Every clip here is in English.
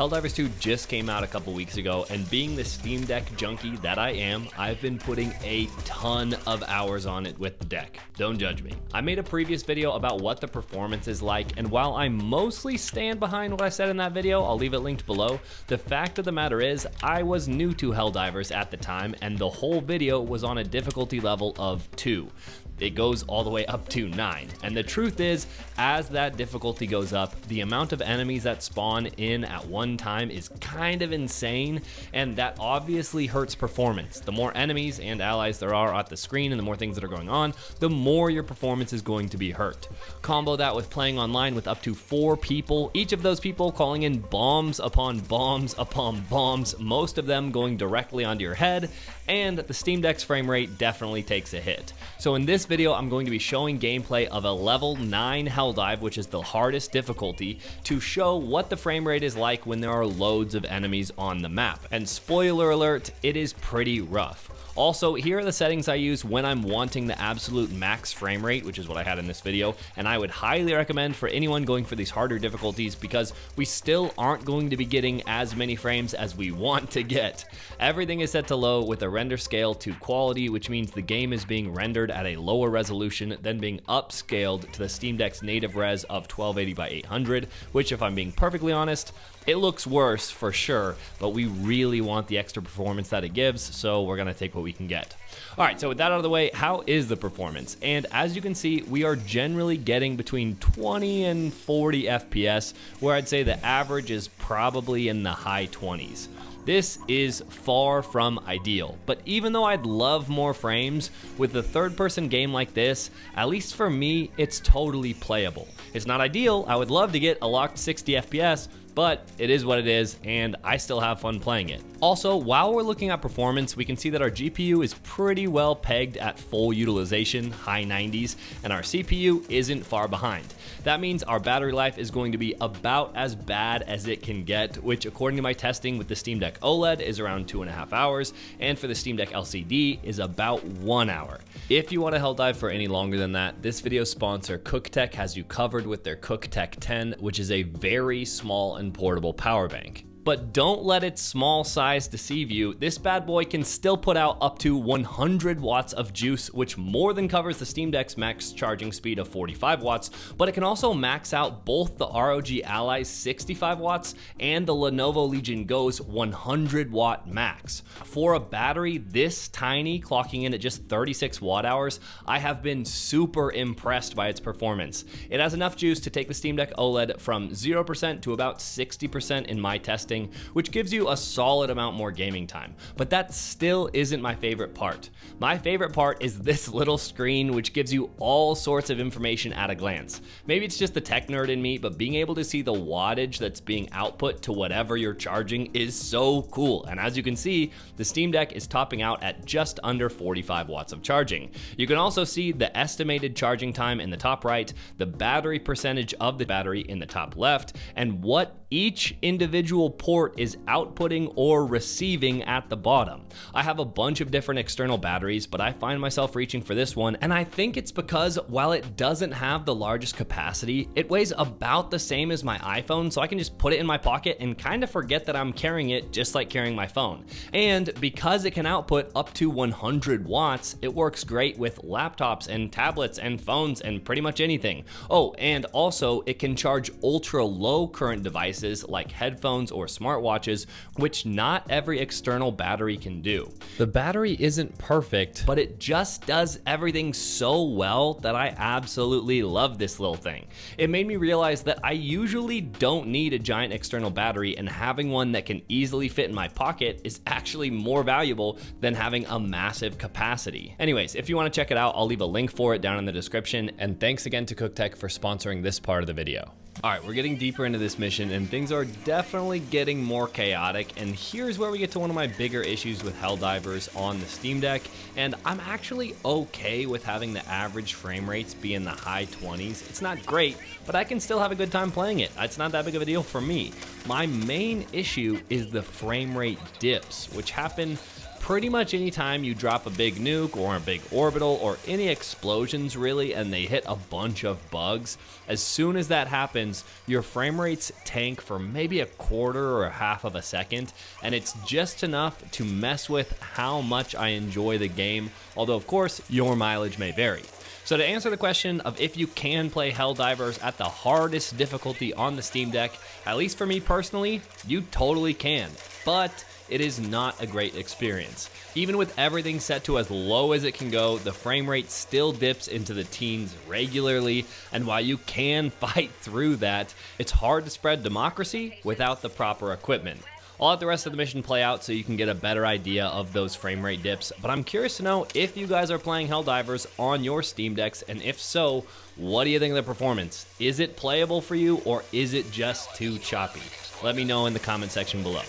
Helldivers 2 just came out a couple weeks ago, and being the Steam Deck junkie that I am, I've been putting a ton of hours on it with the deck. Don't judge me. I made a previous video about what the performance is like, and while I mostly stand behind what I said in that video, I'll leave it linked below, the fact of the matter is, I was new to Helldivers at the time, and the whole video was on a difficulty level of 2. It goes all the way up to 9. And the truth is, as that difficulty goes up, the amount of enemies that spawn in at one time is kind of insane, and that obviously hurts performance. The more enemies and allies there are at the screen and the more things that are going on, the more your performance is going to be hurt. Combo that with playing online with up to 4 people, each of those people calling in bombs upon bombs upon bombs, most of them going directly onto your head, and the Steam Deck's frame rate definitely takes a hit. So in this video, I'm going to be showing gameplay of a level 9 Helldive, which is the hardest difficulty, to show what the frame rate is like when there are loads of enemies on the map. And spoiler alert, it is pretty rough. Also, here are the settings I use when I'm wanting the absolute max frame rate, which is what I had in this video, and I would highly recommend for anyone going for these harder difficulties because we still aren't going to be getting as many frames as we want to get. Everything is set to low with a render scale to quality, which means the game is being rendered at a lower resolution than being upscaled to the Steam Deck's native res of 1280 by 800, which, if I'm being perfectly honest, it looks worse for sure, but we really want the extra performance that it gives, so we're gonna take what we can get. Alright, so with that out of the way, how is the performance? And as you can see, we are generally getting between 20 and 40 FPS, where I'd say the average is probably in the high 20s. This is far from ideal, but even though I'd love more frames, with a third-person game like this, at least for me, it's totally playable. It's not ideal, I would love to get a locked 60 FPS, but it is what it is, and I still have fun playing it. Also, while we're looking at performance, we can see that our GPU is pretty well pegged at full utilization, high 90s, and our CPU isn't far behind. That means our battery life is going to be about as bad as it can get, which according to my testing with the Steam Deck OLED is around 2.5 hours, and for the Steam Deck LCD is about 1 hour. If you want to Helldive for any longer than that, this video's sponsor Cuktech has you covered with their Cuktech 10, which is a very small and portable power bank. But don't let its small size deceive you. This bad boy can still put out up to 100 watts of juice, which more than covers the Steam Deck's max charging speed of 45 watts, but it can also max out both the ROG Ally's 65 watts and the Lenovo Legion Go's 100 watt max. For a battery this tiny, clocking in at just 36 watt hours, I have been super impressed by its performance. It has enough juice to take the Steam Deck OLED from 0% to about 60% in my testing, which gives you a solid amount more gaming time. But that still isn't my favorite part. My favorite part is this little screen, which gives you all sorts of information at a glance. Maybe it's just the tech nerd in me, but being able to see the wattage that's being output to whatever you're charging is so cool. And as you can see, the Steam Deck is topping out at just under 45 watts of charging. You can also see the estimated charging time in the top right, the battery percentage of the battery in the top left, and what each individual port is outputting or receiving at the bottom. I have a bunch of different external batteries, but I find myself reaching for this one, and I think it's because while it doesn't have the largest capacity, it weighs about the same as my iPhone, so I can just put it in my pocket and kind of forget that I'm carrying it, just like carrying my phone. And because it can output up to 100 watts, it works great with laptops and tablets and phones and pretty much anything. Oh, and also it can charge ultra low current devices like headphones or smartwatches, which not every external battery can do. The battery isn't perfect, but it just does everything so well that I absolutely love this little thing. It made me realize that I usually don't need a giant external battery, and having one that can easily fit in my pocket is actually more valuable than having a massive capacity. Anyways, if you want to check it out, I'll leave a link for it down in the description, and thanks again to Cuktech for sponsoring this part of the video. Alright, we're getting deeper into this mission and things are definitely getting more chaotic, and here's where we get to one of my bigger issues with Helldivers on the Steam Deck, and I'm actually okay with having the average frame rates be in the high 20s. It's not great, but I can still have a good time playing it. It's not that big of a deal for me. My main issue is the frame rate dips, which happen pretty much anytime you drop a big nuke or a big orbital or any explosions really and they hit a bunch of bugs, as soon as that happens, your frame rates tank for maybe a quarter or a half of a second, and it's just enough to mess with how much I enjoy the game, although of course your mileage may vary. So to answer the question of if you can play Helldivers at the hardest difficulty on the Steam Deck, at least for me personally, you totally can, but it is not a great experience. Even with everything set to as low as it can go, the frame rate still dips into the teens regularly, and while you can fight through that, it's hard to spread democracy without the proper equipment. I'll let the rest of the mission play out so you can get a better idea of those frame rate dips, but I'm curious to know if you guys are playing Helldivers on your Steam Decks, and if so, what do you think of the performance? Is it playable for you, or is it just too choppy? Let me know in the comment section below.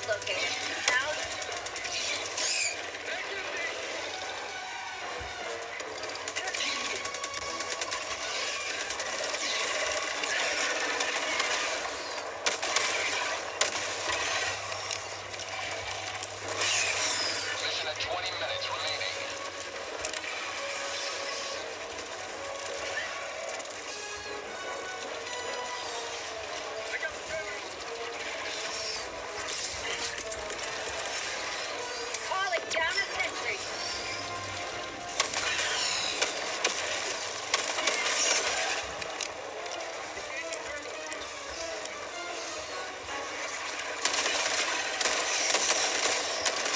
Target located. Out. Mission at 20 minutes remaining. Calling down a sentry.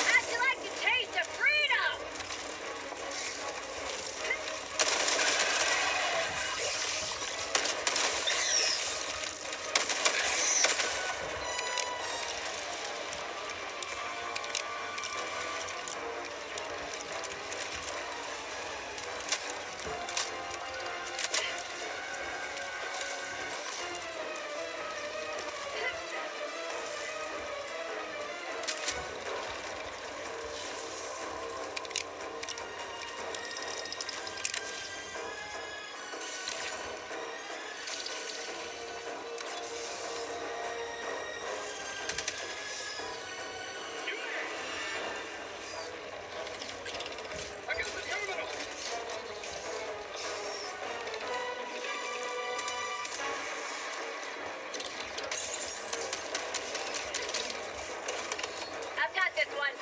How'd you like the taste of freedom? I've got this one.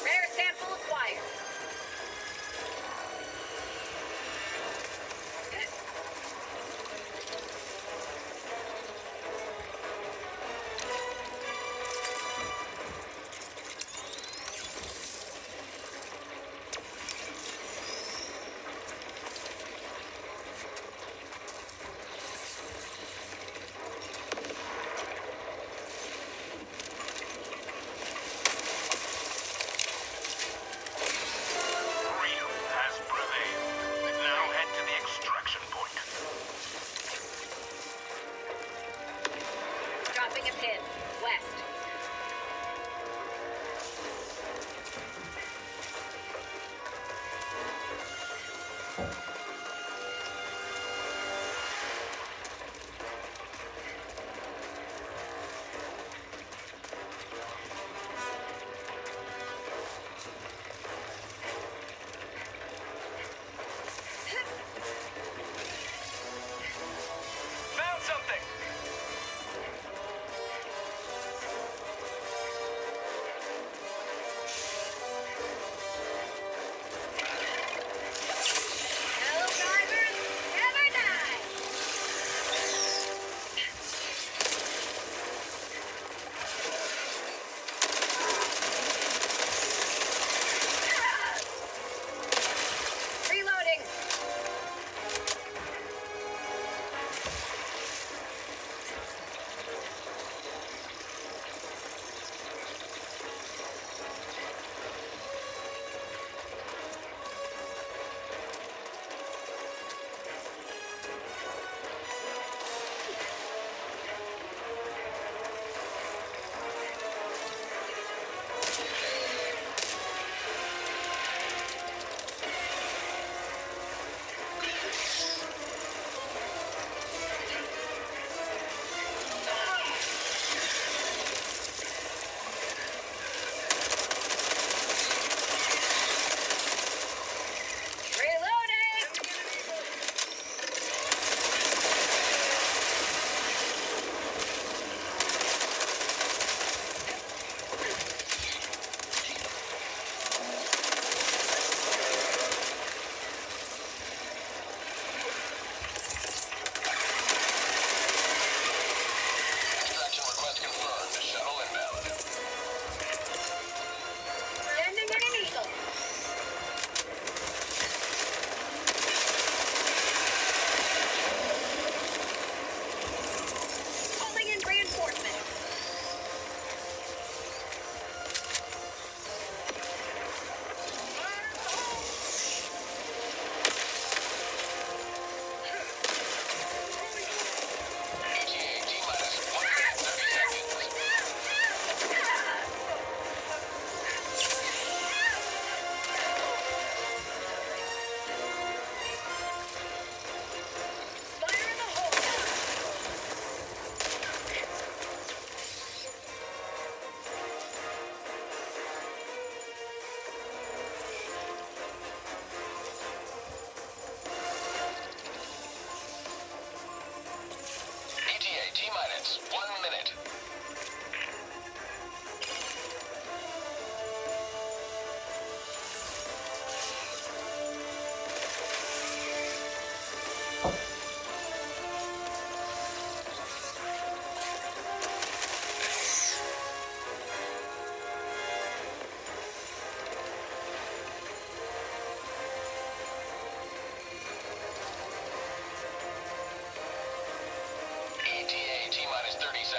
Rare sample acquired. Freedom has prevailed. Now head to the extraction point. Dropping a pin. West. Found something!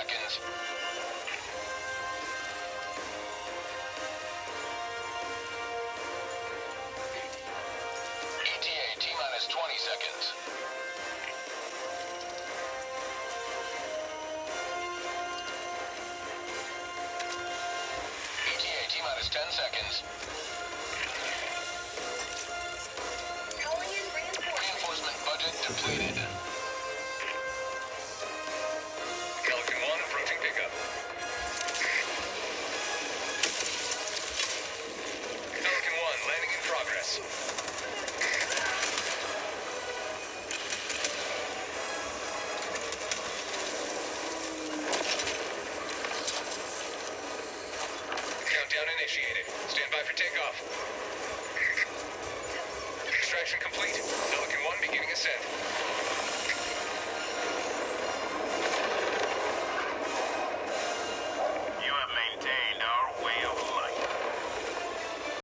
seconds. ETA T-minus 20 seconds. ETA T-minus 10 seconds. Calling in reinforcements. Reinforcement budget depleted. Pelican 1 approaching pickup. Pelican 1 landing in progress. Countdown initiated. Stand by for takeoff. Extraction complete. Pelican 1 beginning